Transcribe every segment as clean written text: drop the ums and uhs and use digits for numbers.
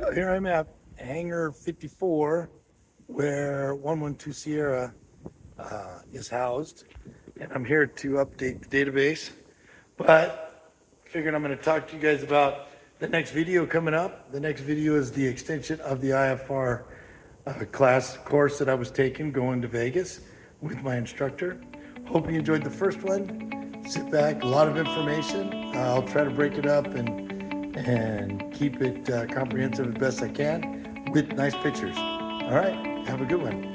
Well, here I'm at Hangar 54, where 112 Sierra is housed, and I'm here to update the database. But I figured I'm going to talk to you guys about the next video coming up. The next video is the extension of the IFR class course that I was taking going to Vegas with my instructor. Hope you enjoyed the first one. Sit back, a lot of information. I'll try to break it up and keep it comprehensive as best I can with nice pictures. All right, have a good one.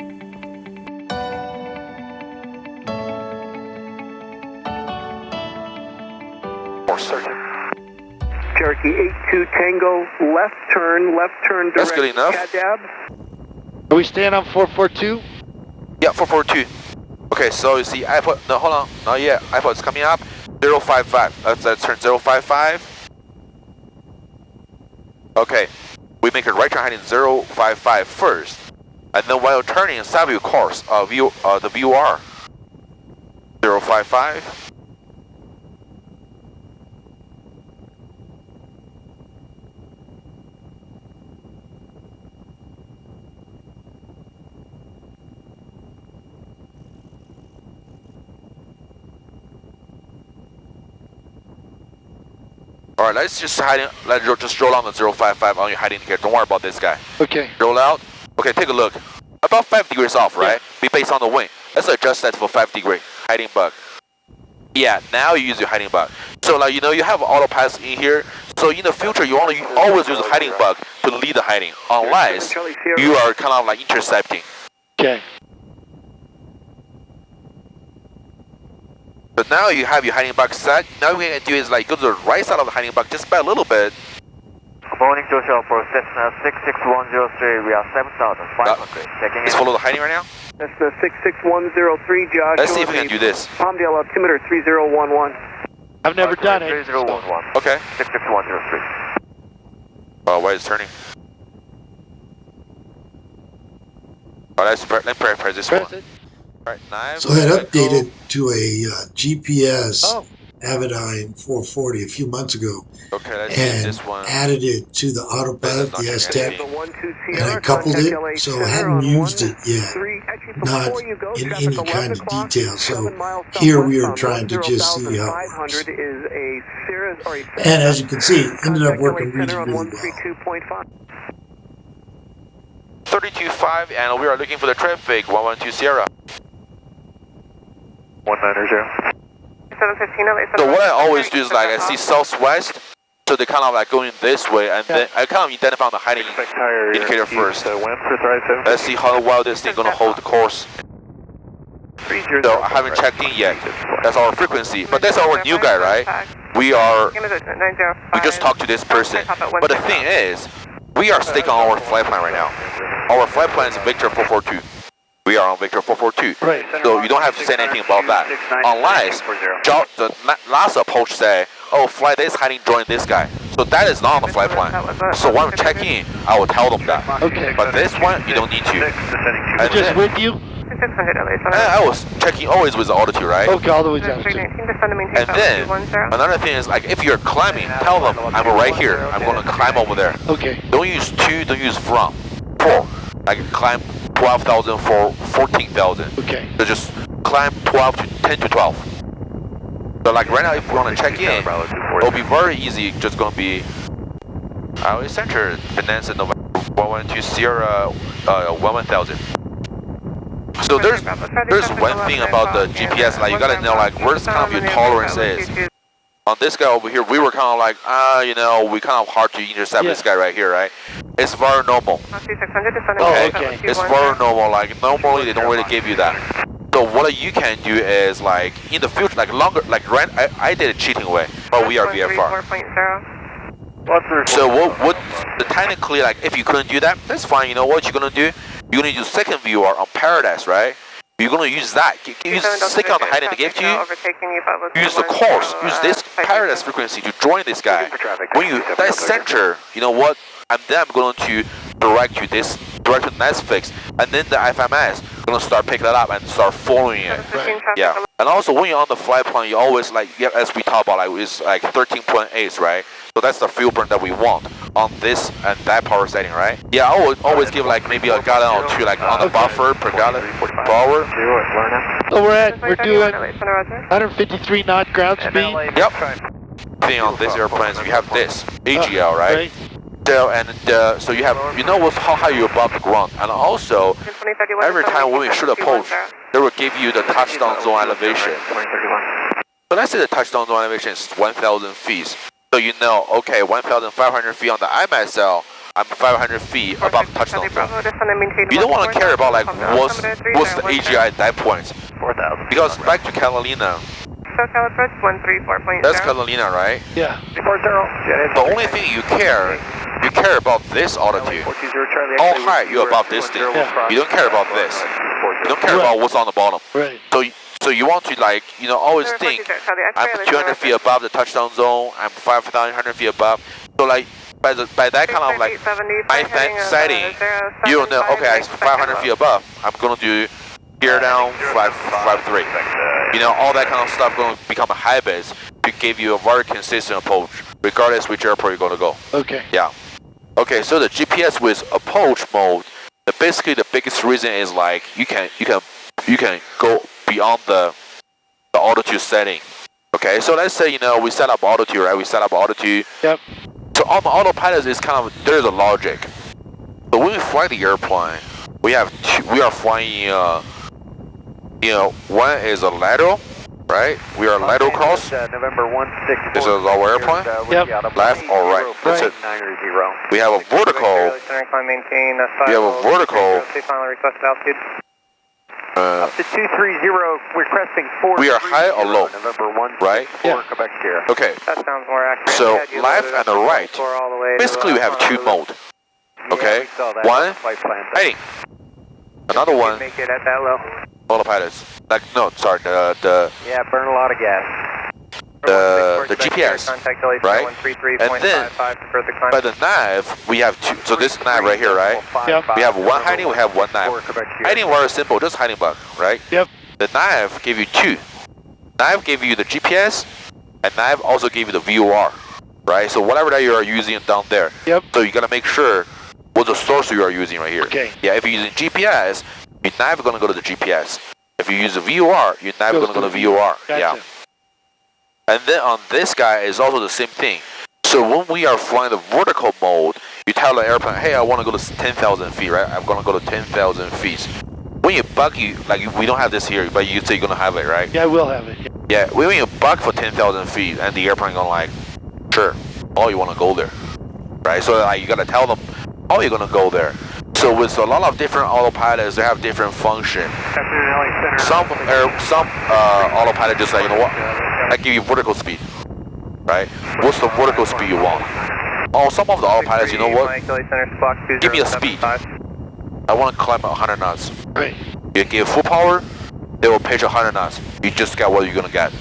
Cherokee 82 Tango, left turn direct. That's good enough. Cadab. Are we staying on 442? Yeah, 442. Okay, so you see iPod, no, hold on, not yet. iPod's coming up, 055. Let's turn 055. Okay, we make a right turn heading 055 first. And then while turning, stop your course, the VOR. 055. Alright, let's just just roll on the 055 on your hiding indicator. Don't worry about this guy. Okay. Roll out. Okay, take a look. About 5 degrees off, right? Be based on the wind. Let's adjust that for 5 degree. Hiding bug. Yeah, now you use your hiding bug. So like, you have auto pass in here. So in the future, you always use a hiding bug to lead the hiding. Unless you are kind of like intercepting. Okay. But now you have your hiding bug set. Now what we can do is like go to the right side of the hiding bug just by a little bit. Good morning, Joshua, for Cessna 66103, we are 7,500. Checking in. Let's follow the hiding right now. Cessna 66103, Joshua. Let's see if we can do this. Palmdale altimeter 3011. I've never done it. 3011. Okay. 66103. Why is it turning? Let's press this Press one. it. Alright, knife. So I had let go. updated to a GPS Oh. Avidyne 440 a few months ago Okay, let's see and this one. added it to the autopilot, the That's not S-Tech, gonna and I coupled it, so I hadn't used it yet, not in any kind of detail. So here we are trying to just see how it works. And as you can see, it ended up working really, really well. 32.5, and we are looking for the traffic, 112 Sierra. 190. 715. So what I always do is like, I see southwest, so they kind of like going this way, and then I kind of identify the hiding indicator first. Let's see how well this thing gonna hold the course. So I haven't checked in yet. That's our frequency, but that's our new guy, right? We just talked to this person. But the thing is, we are sticking on our flight plan right now. Our flight plan is Victor 442. We are on Victor 442. Right. So you don't have to say anything about that. Unless the last approach say, oh, fly this hiding, join this guy. So that is not on the flight plan. So when we check in, I will tell them that. Okay. But this one, you don't need to. And Just then, with you? I was checking always with the altitude, right? Okay, all the way down. And then, another thing is like, if you're climbing, tell them, I'm right here. I'm going to climb over there. Okay. Don't use 2, don't use from. 4. Like climb 12,000 for 14,000. Okay. So just climb 10 to 12. So like right now, if we want to check in, it'll be very easy. Just going to be our center, Bonanza November 112 Sierra 1000. So there's one thing about the GPS, like you gotta know like where's kind of your tolerance is. On this guy over here, we were kind of like, we kind of hard to intercept this guy right here, right? It's very normal. Oh, okay. It's very normal. Like normally they don't really give you that. So what you can do is like in the future, like longer, like I did it cheating way, but we are VFR. So what technically, like if you couldn't do that, that's fine. You know what you're gonna do? You're gonna use second VOR on Paradise, right? You're gonna use that. Use stick on the hiding they give to you. Use the course. Use this Paradise frequency to join this guy. When you that center, you know what? And then I'm going to direct to Netflix, and then the FMS. gonna start picking it up and start following it. Yeah. And also when you're on the flight plan, you always like, yeah, as we talked about, like it's like 13.8, right? So that's the fuel burn that we want on this and that power setting, right? Yeah, I would always give like maybe a gallon or two, like on the buffer per gallon per hour. So we're doing 153 knot ground speed. Yep. Thing on these airplanes, you have this AGL, right? So so you have, you know how high you're above the ground, and also every time when we shoot a approach, they will give you the touchdown zone elevation. So let's say the touchdown zone elevation is 1,000 feet. So you know, okay, 1,500 feet on the IMSL, I'm 500 feet above the touchdown zone. You don't want to care about like what's the AGI at that point, because back to Catalina. That's Catalina, right? Yeah. The only thing you care about this altitude. How high you're above this thing. Yeah. You don't care about this. You don't care about what's on the bottom. Right. So you want to like, you know, always think, I'm 200 feet above the touchdown zone, I'm 5,100 feet above. So like, by that kind of like, my setting, you will know, okay, I'm 500 feet above, I'm going to do gear down, 5.3. You know, all that kind of stuff going to become a habit to give you a very consistent approach, regardless which airport you're going to go. Okay. Yeah. Okay, so the GPS with approach mode, basically the biggest reason is like you can go beyond the altitude setting. Okay, so let's say, you know, we set up altitude, right? We set up altitude. Yep. So on the autopilot, it's kind of, there's a logic. But when we fly the airplane, we are flying, you know, one is a lateral, right? We are lateral cross. November 16. This is our airplane. Yep. Left or right. That's it. We have a vertical. We have a vertical. Up to 230, requesting 4. We are high or low, November 16, right? Yeah. Quebec Sierra. Okay. That sounds more accurate. So left and the right. Basically, we have two modes. Okay. One, heading. Another one, Make it at that low. autopilots. Like, no, sorry, the Yeah, burn a lot of gas. GPS, right? And then by the nav, we have two. So this nav right here, right? Yep. We have one hiding, we have one nav. Hiding very simple, just hiding button, right? Yep. The nav give you two. Nav give you the GPS, and nav also give you the VOR, right? So whatever that you are using down there. Yep. So you gotta make sure what the source you are using right here. Okay. Yeah, if you're using GPS, your nav is gonna go to the GPS. If you use the VOR, your nav is gonna go to the VOR. Gotcha. Yeah. And then on this guy is also the same thing. So when we are flying the vertical mode, you tell the airplane, hey, I want to go to 10,000 feet, right? I'm going to go to 10,000 feet. When you bug, we don't have this here, but you say you're going to have it, right? Yeah, I will have it. Yeah, when you bug for 10,000 feet and the airplane going like, sure, oh, you want to go there, right? So like, you got to tell them, oh, you're going to go there. So with a lot of different autopilots, they have different function. Some autopilot just like, you know what? I give you vertical speed, right? What's the vertical speed you want? Oh, some of the autopilots, you know what? Give me a speed. I want to climb 100 knots. Right. You give full power, they will pitch 100 knots. You just get what you're gonna get,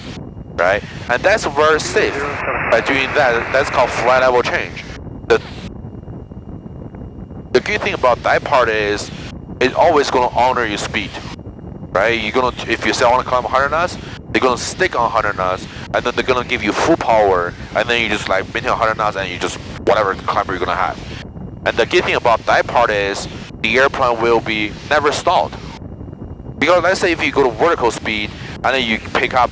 right? And that's very safe. By doing that, that's called flight level change. The good thing about that part is, it's always gonna honor your speed, right? You're gonna, if you say I want to climb 100 knots, they're gonna stick on 100 knots, and then they're gonna give you full power, and then you just like maintain 100 knots, and you just whatever climber you're gonna have. And the good thing about that part is the airplane will be never stalled. Because let's say if you go to vertical speed, and then you pick up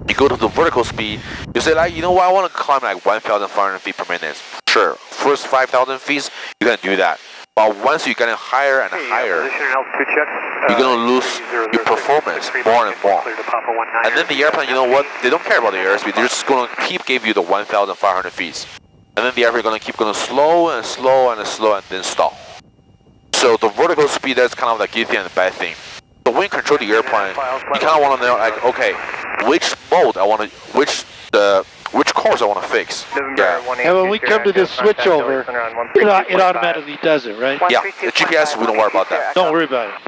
you go to the vertical speed, you say like, you know what, I want to climb like 1,500 feet per minute. Sure, first 5,000 feet, you can do that. But once you're getting higher and higher, you're going to lose your performance more and more. And then the airplane, you know what, they don't care about the airspeed, they're just going to keep giving you the 1,500 feet. And then the airplane going to keep going slow and slow and slow and then stall. So the vertical speed, that's kind of the good thing and the bad thing. So when you control the airplane, you kind of want to know like, okay, which mode I want to, which course I want to fix. Yeah. And when we come to this switchover, it automatically does it, right? Yeah, the GPS, we don't worry about that. Don't worry about it.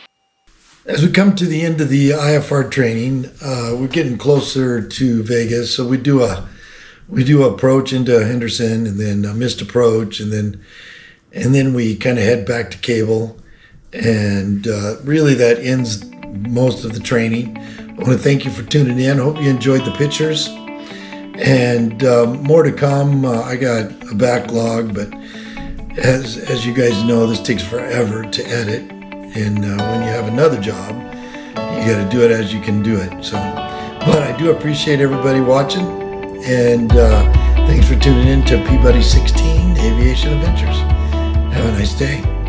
As we come to the end of the IFR training, we're getting closer to Vegas, so we do approach into Henderson, and then a missed approach, and then we kind of head back to Cable, And really that ends most of the training. I want to thank you for tuning in. Hope you enjoyed the pictures. And more to come. I got a backlog, but as you guys know, this takes forever to edit. And when you have another job, you got to do it as you can do it. So, but I do appreciate everybody watching. And thanks for tuning in to Peabody 16 Aviation Adventures. Have a nice day.